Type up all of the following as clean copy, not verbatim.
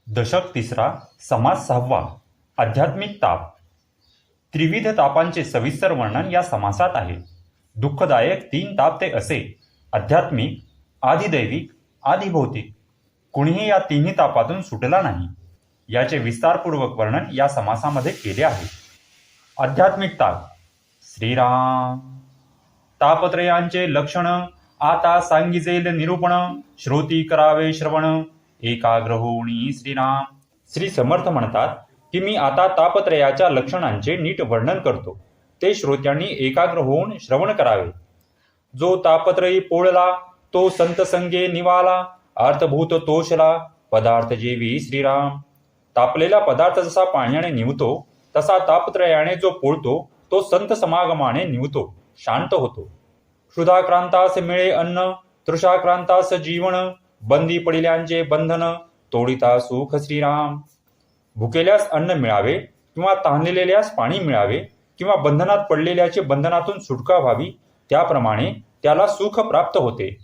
दशक तिसरा समास सहावा आध्यात्मिक ताप. त्रिविध तापांचे सविस्तर वर्णन या समासात आहे. दुःखदायक तीन ताप ते असे: आध्यात्मिक, आधिदैविक, आधिभौतिक. कुणीही या तिन्ही तापातून सुटला नाही. याचे विस्तारपूर्वक वर्णन या समासामध्ये केले आहे. आध्यात्मिक ताप. श्रीराम. तापत्रयांचे लक्षण आता सांगिजेल निरूपण. श्रोती करावे श्रवण एकाग्र होऊनी श्रीराम. श्री समर्थ म्हणतात की मी आता तापत्रयाच्या लक्षणांचे नीट वर्णन करतो. ते श्रोत्यांनी एकाग्र होऊन श्रवण करावे. जो तापत्रयी पोळला तो संत संगे निवाला. अर्थभूत तोषला पदार्थ जेवी श्रीराम. तापलेला पदार्थ जसा पाण्याने निवतो तसा तापत्रयाने जो पोळतो तो संत समागमाने निवतो, शांत होतो. क्षुधाक्रांतास मिळे अन्न, तृषाक्रांतास जीवन. बंदी पडिल्यांचे बंधन तोडिता सुख श्रीराम. भुकेल्यास अन्न मिळावे किंवा तहानलेल्यास पाणी मिळावे किंवा बंधनात पडलेल्याचे बंधनातून सुटका व्हावी, त्याप्रमाणे त्याला सुख प्राप्त होते.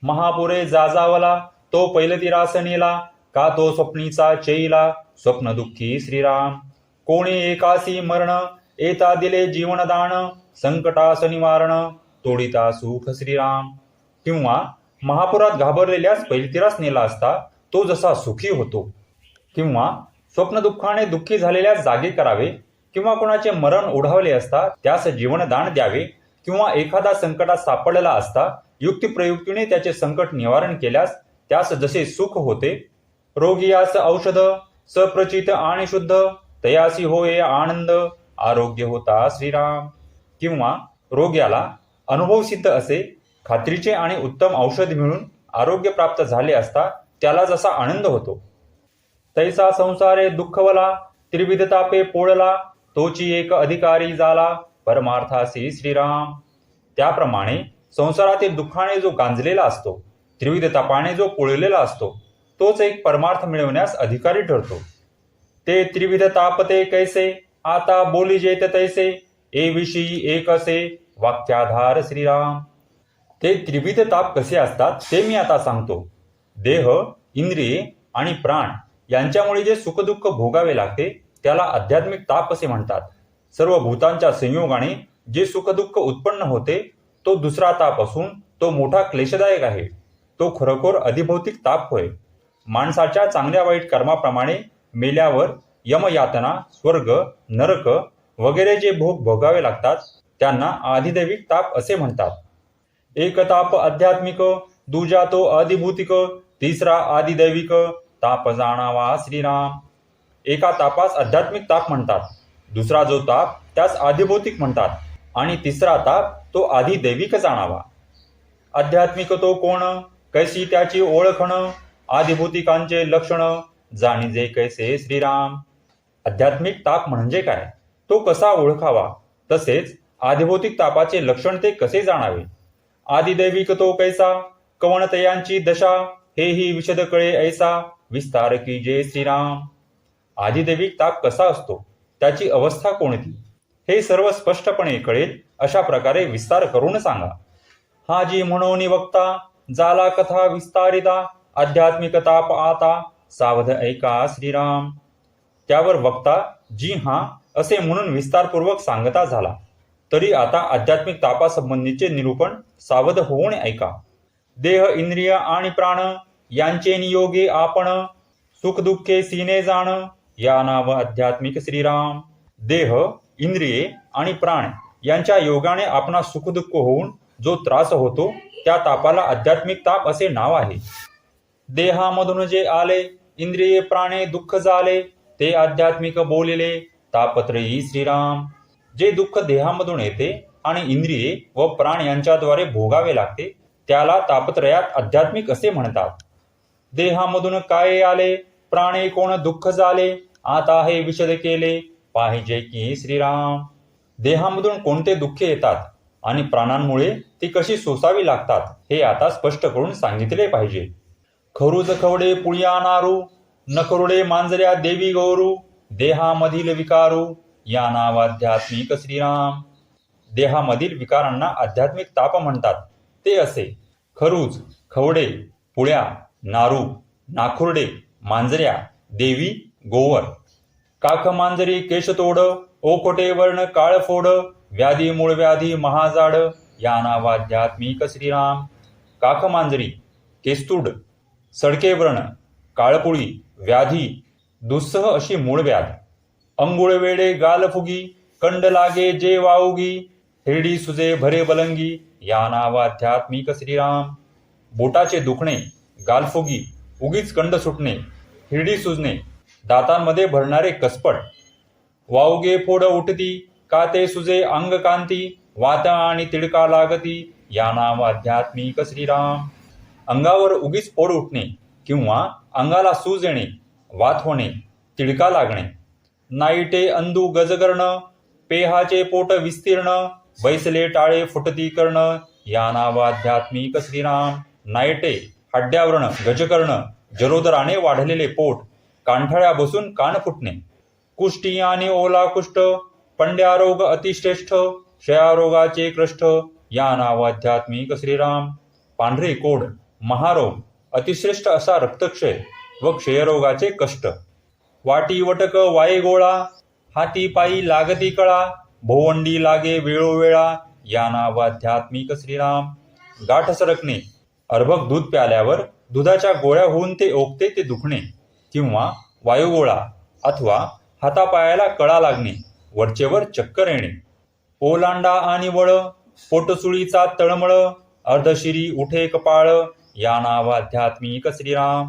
महापुरे जाजावला तो पैलतीरास नेला. का तो स्वप्नीचा चैला स्वप्न दुःखी श्रीराम. कोणी एकासी मरण येता दिले जीवनदान. संकटास निवारण तोडिता सुख श्रीराम. किंवा महापुरात घाबरलेल्यास पैलतीरास नेला असता तो जसा सुखी होतो. किंवा स्वप्नदुःखाने दुःखी झालेल्यास जागे करावे. किंवा कोणाचे मरण ओढावले असता त्यास जीवनदान द्यावे. किंवा एखादा संकटात सापडलेला असता युक्तिप्रयुक्तीने त्याचे संकट निवारण केल्यास त्यास जसे सुख होते. रोगियास औषध सप्रचित आणि शुद्ध. तयासी होय आनंद आरोग्य होता श्रीराम. किंवा रोग्याला अनुभवसिद्ध असे खात्रीचे आणि उत्तम औषध मिळून आरोग्य प्राप्त झाले असता त्याला जसा आनंद होतो. तैसा संसारे दुःखवला त्रिविध तापे पोळला. तोची एक अधिकारी झाला परमार्थासी श्रीराम. त्याप्रमाणे संसारातील दुःखाने जो गांजलेला असतो, त्रिविध तापाने जो पोळलेला असतो, तोच एक परमार्थ मिळवण्यास अधिकारी ठरतो. ते त्रिविध ताप ते कैसे आता बोली जेत तैसे. ए विषयी एक असे वाक्याधार श्रीराम. ते त्रिविध ताप कसे असतात ते मी आता सांगतो. देह, इंद्रिये आणि प्राण यांच्यामुळे जे सुखदुःख भोगावे लागते त्याला आध्यात्मिक ताप असे म्हणतात. सर्व भूतांच्या संयोगाने जे सुखदुःख उत्पन्न होते तो दुसरा ताप असून तो मोठा क्लेशदायक आहे. तो खरोखर अधिभौतिक ताप होय. माणसाच्या चांगल्या वाईट कर्माप्रमाणे मेल्यावर यमयातना, स्वर्ग, नरक वगैरे जे भोग भोगावे लागतात त्यांना आधिदैविक ताप असे म्हणतात. एक ताप आध्यात्मिक, दुजा तो अधिभौतिक, तिसरा आधिदैविक ताप जाणावा श्रीराम. एका तापास आध्यात्मिक ताप म्हणतात, दुसरा जो ताप त्यास आधिभौतिक म्हणतात आणि तिसरा ताप तो आधिदैविक जाणावा. आध्यात्मिक तो कोण, कैसी त्याची ओळखण. आधिभौतिकांचे लक्षण जाणीजे कैसे श्रीराम. आध्यात्मिक ताप म्हणजे काय, तो कसा ओळखावा, तसेच आधिभौतिक तापाचे लक्षण ते कसे जाणावे. आधिदैविक तो कैसा, कवणतयांची दशा. हेही विशद कळे ऐसा विस्तार की जय श्रीराम. आधिदैविक ताप कसा असतो, त्याची अवस्था कोणती, हे सर्व स्पष्टपणे कळेल अशा प्रकारे विस्तार करून सांगा. हा जी म्हणून वक्ता जाला कथा विस्तारिता. आध्यात्मिक ताप आता सावध ऐका श्रीराम. त्यावर वक्ता जी हा असे म्हणून विस्तारपूर्वक सांगता झाला, तरी आता आध्यात्मिक तापासंबंधीचे निरूपण सावध होऊन ऐका. देह, इंद्रिय आणि प्राण यांचे नियोगे आपण. सुखदुःखे सीने जाण या नाव आध्यात्मिक श्रीराम. देह, इंद्रिये आणि प्राण यांच्या योगाने आपणा सुखदुःख होऊन जो त्रास होतो त्या तापाला आध्यात्मिक ताप असे नाव आहे. देहामधून जे आले इंद्रिये प्राणे दुःख झाले ते आध्यात्मिक बोलिले तापत्रयी श्रीराम. जे दुःख देहामधून येते आणि इंद्रिये व प्राण यांच्याद्वारे भोगावे लागते त्याला तापत्रयात आध्यात्मिक असे म्हणतात. देहामधून काय आले प्राणे कोण दुःख झाले आता हे विशद केले पाहिजे की श्रीराम. देहामधून कोणते दुःखे येतात आणि प्राणांमुळे ती कशी सोसावी लागतात हे आता स्पष्ट करून सांगितले पाहिजे. खरुज खवडे पुळ्या नारू, नखरुडे मांजऱ्या देवी गौरू. देहामधील विकारू या नाव आध्यात्मिक श्रीराम. देहामधील विकारांना आध्यात्मिक ताप म्हणतात. ते असे: खरूज, खवडे, पुळ्या, नारू, नाखुर्डे, मांजऱ्या देवी गोवर. काख मांजरी केशतोड, ओकोटे वर्ण काळ फोड, व्याधी मूळ व्याधी महाजाड, या नावाध्यात्मिक श्रीराम. काख मांजरी केस्तूड, सडके व्रण, काळपुळी, व्याधी दुस्सह अशी मूळ व्याध. अंगुळ वेडे गाल फुगी, कंड लागे जे वाऊगी, हिरडी सुजे भरे बलंगी, या नावाध्यात्मिक श्रीराम. बोटाचे दुखणे, गालफुगी, उगीच कंड सुटणे, हिरडी सुजणे, दातांमध्ये भरणारे कसपट, वाऊगे फोड उठती, काते सुजे अंग कांती, वात आणि तिडका लागती, या नावाध्यात्मिक श्रीराम. अंगावर उगीच फोड उठणे किंवा अंगाला सूज येणे, वात होणे, तिडका लागणे. नाईटे अंधू गजगर्ण, पेहाचे पोट विस्तीर्ण, बैसले टाळे फुटती कर्ण, या नावाध्यात्मिक श्रीराम. नाईटे हड्यावरण गजकर्ण, जलोदराने वाढलेले पोट, कांठाळ्या बसून कान फुटणे. कुष्टी आणि ओला कुष्ठ, पंड्यारोग अतिश्रेष्ठ, क्षयारोगाचे कृष्ठ, या नावाध्यात्मिक श्रीराम. पांढरे कोड, महारोग, अतिश्रेष्ठ असा रक्तक्षय व क्षयरोगाचे कष्ट. वाटी वटक वाये गोळा, हाती पायी लागती कळा, भोवंडी लागे वेळोवेळा, या नावाध्यात्मिक श्रीराम. गाठ सरकणे, अर्भक दूध प्याल्यावर दुधाच्या गोळ्या होऊन ते ओकते ते दुखणे किंवा वायुगोळा अथवा हातापायाला कळा लागणे, वरचेवर चक्कर येणे. ओलांडा आणि वळ, पोटसुळीचा तळमळ, अर्धशिरी उठे कपाळ, या नावाध्यात्मिक श्रीराम.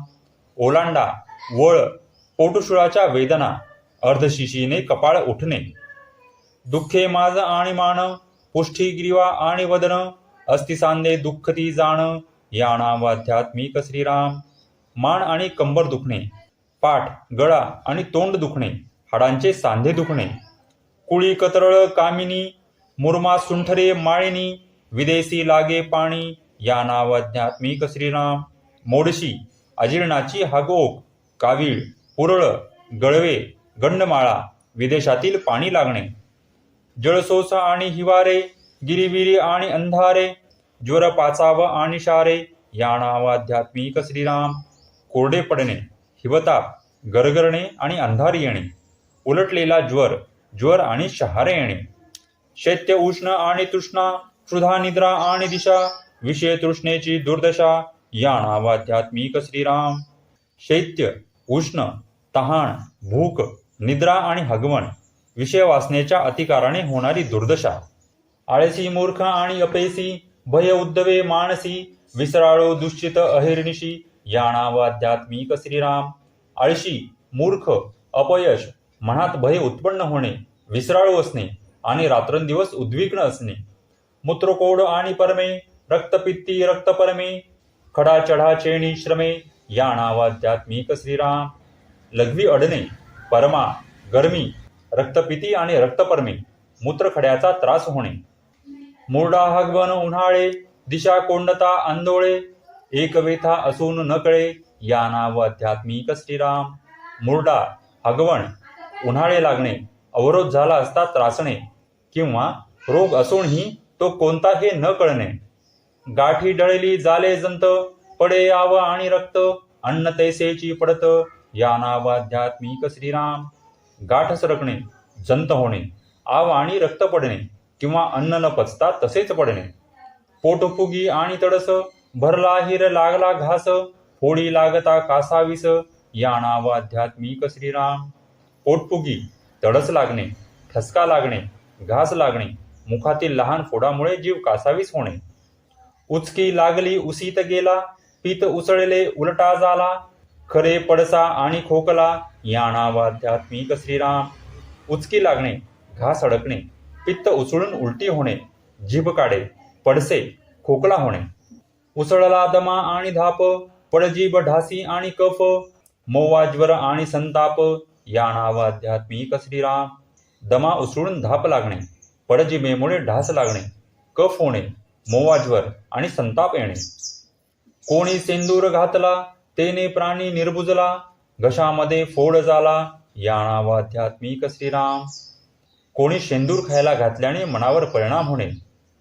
ओलांडा, वळ, पोटशुळाच्या वेदना, अर्धशिशीने कपाळ उठणे. दुःखे माझ आणि मान, पुष्ठी ग्रीवा आणि वदन, अस्थिसांदे दुःखती जाण, या नावाध्यात्मिक श्रीराम. मान आणि कंबर दुखणे, पाठ, गळा आणि तोंड दुखणे, हाडांचे सांधे दुखणे. कुळी कतरळ कामिनी, मुरमा सुंठरे माळिनी, विदेशी लागे पाणी, या नावाध्यात्मिक श्रीराम. मोडशी, अजीर्णाची हागोक, कावीळ, पुरळ, गळवे, गंडमाळा, विदेशातील पाणी लागणे. जळसोस आणि हिवारे, गिरिविरी आणि अंधारे, ज्वर पाचाव आणि शारे, या नावाध्यात्मिक श्रीराम. कोरडे पडणे, हिवताप, गरगरणे आणि अंधारी येणे. उलटलेला ज्वर, ज्वर आणि शहारे येणे. शैत्य उष्ण आणि तृष्णा, क्षुधा निद्रा आणि दिशा, विषय तृष्णेची दुर्दशा, या नावाध्यात्मिक श्रीराम. शैत्य, उष्ण, तहान, भूक, निद्रा आणि हगवण, विषय वासनेच्या अतिकाराने होणारी दुर्दशा. आळसी, मूर्ख आणि अपयसी, भय उद्धवे मानसी, विसराळो दुश्चित अहिर्निशी, या नावाध्यात्मिक श्रीराम. आळशी, मूर्ख, अपयश, मनात भय उत्पन्न होणे, विसराळू असणे आणि रात्रंदिवस उद्विग्न असणे. मूत्रकोड आणि परमे, रक्तपित्ती रक्तपरमे, खडा चढा चेणी श्रमे, या नावाध्यात्मिक श्रीराम. लघवी अडणे, परमा, गरमी, रक्तपिती आणि रक्तपर्मे, मूत्रखड्याचा त्रास होणे. मुरडा हगवण उन्हाळे, दिशा कोंडता आंदोळे, एक वेथा असून न कळे, या नावाध्यात्मिक श्रीराम. मुरडा, हगवण, उन्हाळे लागणे, अवरोध झाला असता त्रासणे किंवा रोग असूनही तो कोणता हे न कळणे. गाठी डळली जाले जंत, पडे याव आणि रक्त, अन्न तैसेची पडत, या नावाध्यात्मिक श्रीराम. गाठ सरकणे, जंत होणे, आव आणि रक्त पडणे किंवा अन्न न पचता तसेच पडणे. पोटफुगी आणि तडस, भरला हिर लागला घास, फोडी लागता कासावीस, या नावाध्यात्मिक श्रीराम. पोटफुगी, तडस लागणे, ठसका लागणे, घास लागणे, मुखातील लहान फोडामुळे जीव कासावीस होणे. उचकी लागली उसीत गेला, पित्त उसळले उलटा झाला, खरे पडसा आणि खोकला, या नावाध्यात्मिक श्रीराम. उचकी लागणे, घास अडकणे, पित्त उसळून उलटी होणे, जीभ काढे, पडसे, खोकला होणे. उसळला दमा आणि धाप, पडजीभ ढासी आणि कफ, मोवा ज्वर आणि संताप, या नावाध्यात्मिक श्रीराम. दमा उसळून धाप लागणे, पडजिभेमुळे ढास लागणे, कफ होणे, मोवा ज्वर आणि संताप येणे. कोणी सेंदूर घातला, तेने प्राणी निर्बुजला, घशामध्ये फोड झाला, या नावाध्यात्मिक श्रीराम. कोणी शेंदूर खायला घातल्याने मनावर परिणाम होणे,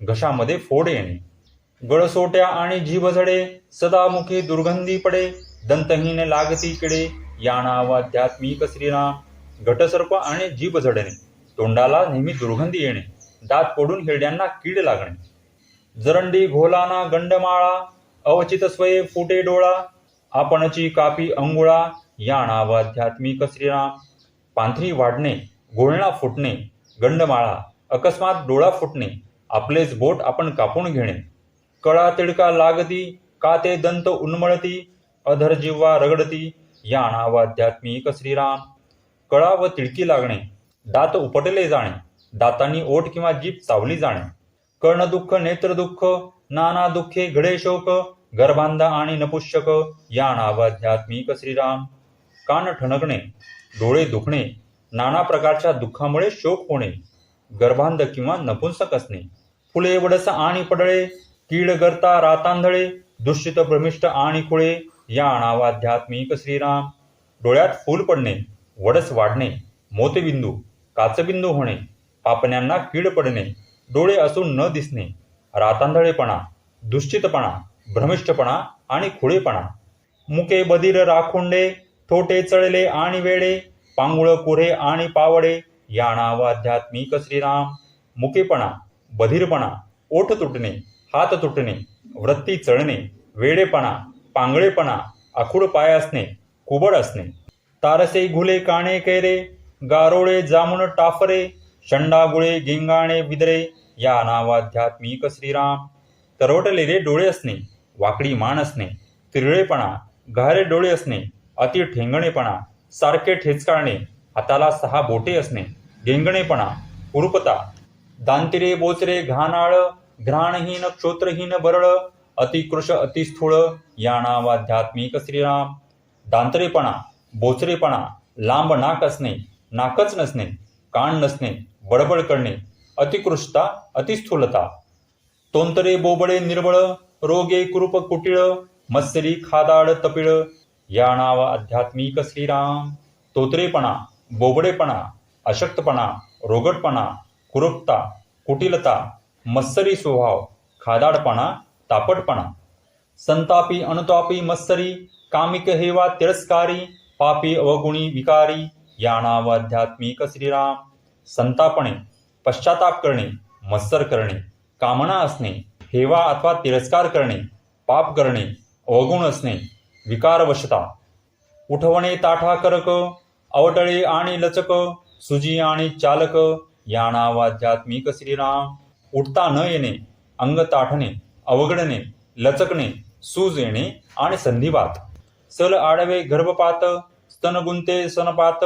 घशामध्ये फोड येणे. गळसोट्या आणि जीभ झडे, सदामुखी दुर्गंधी पडे, दंतहीन लागती किडे, या नाव आध्यात्मिक श्रीराम। घटसर्प आणि जीभ झडणे, तोंडाला नेहमी दुर्गंधी येणे, दात पडून हिरड्यांना कीड लागणे, जरंडी घोलाना गंडमाळा, अवचित स्वये फुटे डोळा, आपणची कापी अंगुळा, या नाव आध्यात्मिक श्रीराम। पांथरी वाढणे, घोळणा फुटणे, गंडमाळा, अकस्मात डोळा फुटणे, आपलेच बोट आपण कापून घेणे, कळा तिडका लागती, काते दंत उन्मळती, अधर जिव्हा रगडती, या नाव आध्यात्मिक श्रीराम। कळा व तिडकी लागणे, दात उपटले जाणे, दातांनी ओठ किंवा जीभ चावली जाणे, कर्णदुःख, नेत्रदुःख, नाना दुःखे, घडे शोक, गर्भांधा आणि नपुष्यक, या नाव आध्यात्मिक श्रीराम। कान ठणकणे, डोळे दुखणे, नाना प्रकारच्या दुःखामुळे शोक होणे, गर्भांध किंवा नपुंसक असणे, फुले वडस आणि पडळे, कीड गर्ता रातांधळे, दुष्टित भ्रमिष्ट आणि खुळे, या नाव आध्यात्मिक श्रीराम। डोळ्यात फूल पडणे, वडस वाढणे, मोतबिंदू, काचबिंदू होणे, पापण्यांना कीड पडणे, डोळे असून न दिसणे, रातांधळेपणा, दुष्टितपणा, भ्रमिष्ठपणा आणि खुळेपणा, मुके बधीर राखुंडे, थोटे चळले आणि वेडे, पांगुळ कुऱ्हे आणि पावडे, या नाव आध्यात्मिक श्रीराम। मुकेपणा, बधीरपणा, ओठ तुटणे, हात तुटणे, वृत्ती चळणे, वेडेपणा, पांगळेपणा, आखूड पाय असणे, कुबड असणे, तारसे घुले काणे कैरे, गारोळे जामुन टाफरे, शंडागुळे गिंगाणे बिदरे, या नाव आध्यात्मिक श्रीराम। तरवटलेले डोळे असणे, वाकडी मान असणे, तिरळेपणा, गहारे डोळे असणे, अति ठेंगणेपणा, सारखे ठेचकाळणे, हाताला 6 बोटे असणे, गेंगणेपणा, कुरूपता, दांतिरे बोचरे घाणाळ, घ्राणहीन क्षोत्रहीन बरळ, अतिकृश अतिस्थूळ, या नाव आध्यात्मिक श्रीराम। दांतरेपणा, बोचरेपणा, लांब नाक असणे, नाकच नसणे, कान नसणे, बडबड करणे, अतिकृष्टता, अतिस्थूलता, तोंतरे बोबडे निर्बळ, रोगे कुरूप कुटिळ, मत्सरी खादाड तपिळ, या नाव आध्यात्मिक श्रीराम। तोतरेपणा, बोबडेपणा, अशक्तपणा, रोगटपणा, कुरूपता, कुटिलता, मत्सरी स्वभाव, खादाडपणा, तापटपणा, संतापी अनुतापी मत्सरी, कामिक हेवा तिरस्कारी, पापी अवगुणी विकारी, या नाव आध्यात्मिक श्रीराम। संतापणे, पश्चाताप करणे, मत्सर करणे, कामना असणे, हेवा अथवा तिरस्कार करणे, पाप करणे, अवगुण असणे, विकारवशता, उठवणे ताठा करक, अवटळे आणि लचक, सुजी आणि चालक, या नाव आध्यात्मिक श्रीराम। उठता न येणे, अंग ताठणे, अवघडणे, लचकणे, सूज येणे आणि संधिवात, सल आडवे गर्भपात, स्तनगुंते सनपात,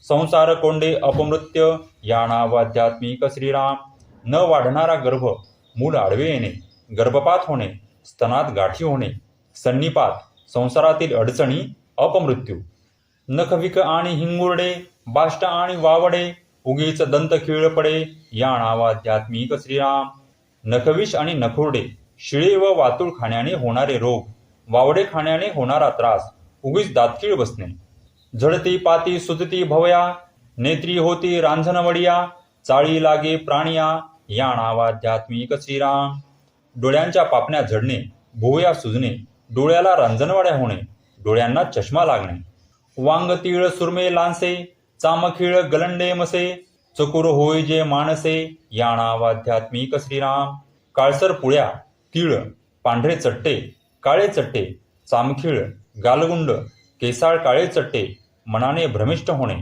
संसार कोंडे अपमृत्य, या नाव आध्यात्मिक श्रीराम। न वाढणारा गर्भ, मूल आडवे येणे, गर्भपात होणे, स्तनात गाठी होणे, सन्निपात, संसारातील अडचणी, अपमृत्यू, नखविक आणि हिंगुरडे, बाष्ट आणि वावडे, उगीच दंत खिळ पडे, या नाव आध्यात्मिक श्रीराम। नखविष आणि नखुरडे, शिळे व वातुळ खाण्याने होणारे रोग, वावडे खाण्याने होणारा त्रास, उगीच दातखीळ बसणे, झडती पाती सुजती भवया, नेत्री होती रांझणवडिया, चाळी लागे प्राणिया, या नाव आध्यात्मिक श्रीराम। डोळ्यांच्या पापण्या झडणे, भुवया सुजणे, डोळ्याला रांजणवाड्या होणे, डोळ्यांना चष्मा लागणे, वांग तीळ सुरमे लांसे, चामखीळ गलंडे मसे, चकुर होय जे मानसे, या नाव आध्यात्मिक श्रीराम। काळसर पुळ्या, तीळ, पांढरे चट्टे, काळे चट्टे, चामखीळ, गालगुंड, केसाळ काळे चट्टे, मनाने भ्रमिष्ट होणे,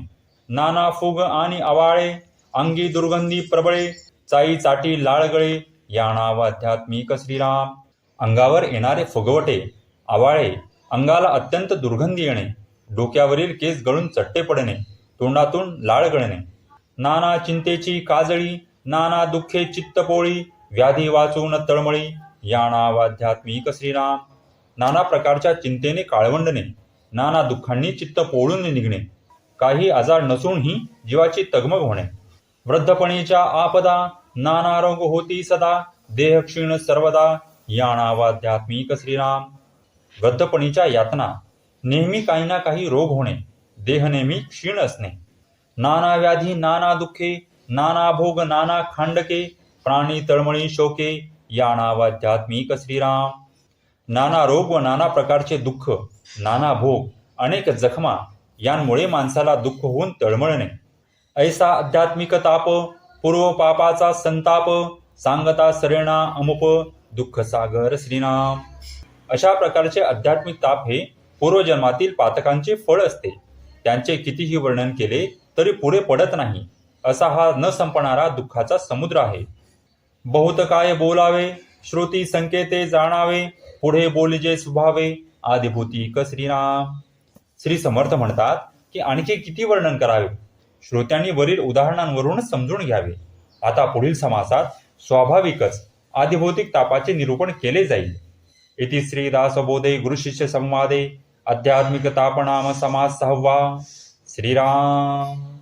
नाना फुग आणि आवाळे, अंगी दुर्गंधी प्रबळे, चाई चाटी लाळगळे, या नाव आध्यात्मिक श्रीराम। अंगावर येणारे फुगवटे, आवाळे, अंगाला अत्यंत दुर्गंधी येणे, डोक्यावरील केस गळून चट्टे पडणे, तोंडातून लाळ गळणे, नाना चिंतेची काजळी, नाना दुःखे चित्तपोळी, व्याधी वाचून तळमळी, या नाव आध्यात्मिक श्रीराम। नाना प्रकारच्या चिंतेने काळवंडणे, नाना दुःखांनी चित्त पोळून निघणे, काही आजार नसूनही जीवाची तगमग होणे, वृद्धपणीच्या आपदा, नाना रोग होती सदा, देह क्षीण सर्वदा, या नाव आध्यात्मिक श्रीराम। वृद्धपणीच्या यातना, नेहमी काही ना काही रोग होणे, देह नेहमी क्षीण असणे, नाना व्याधी, नाना दुःखे, नाना भोग, नाना खांडके, प्राणी तळमळी शोके, या नाव आध्यात्मिक श्रीराम। नाना रोग व नाना प्रकारचे दुःख, नाना भोग, अनेक जखमा, यांमुळे माणसाला दुःख होऊन तळमळणे. ऐसा आध्यात्मिक ताप, पूर्व पापाचा संताप, सांगता सरेना अमुप, दुःख सागर श्रीनाम. अशा प्रकारचे आध्यात्मिक ताप हे पूर्वजन्मातील पातकांचे फळ असते. त्यांचे कितीही वर्णन केले तरी पुरे पडत नाही. असा हा न संपणारा दुःखाचा समुद्र आहे. बहुत काय बोलावे, श्रुती संकेते जाणावे, पुढे बोलिजे स्वभावे, आदिभूती क श्रीराम. श्री समर्थ म्हणतात की आणखी किती वर्णन करावे, श्रोत्यांनी वरील उदाहरणांवरूनच समजून घ्यावे. आता पुढील समासात स्वाभाविकच आदिभौतिक तापाचे निरूपण केले जाईल. इति श्री दासबोधे गुरुशिष्य संवादे आध्यात्मिक तापनाम समास 6. श्रीराम.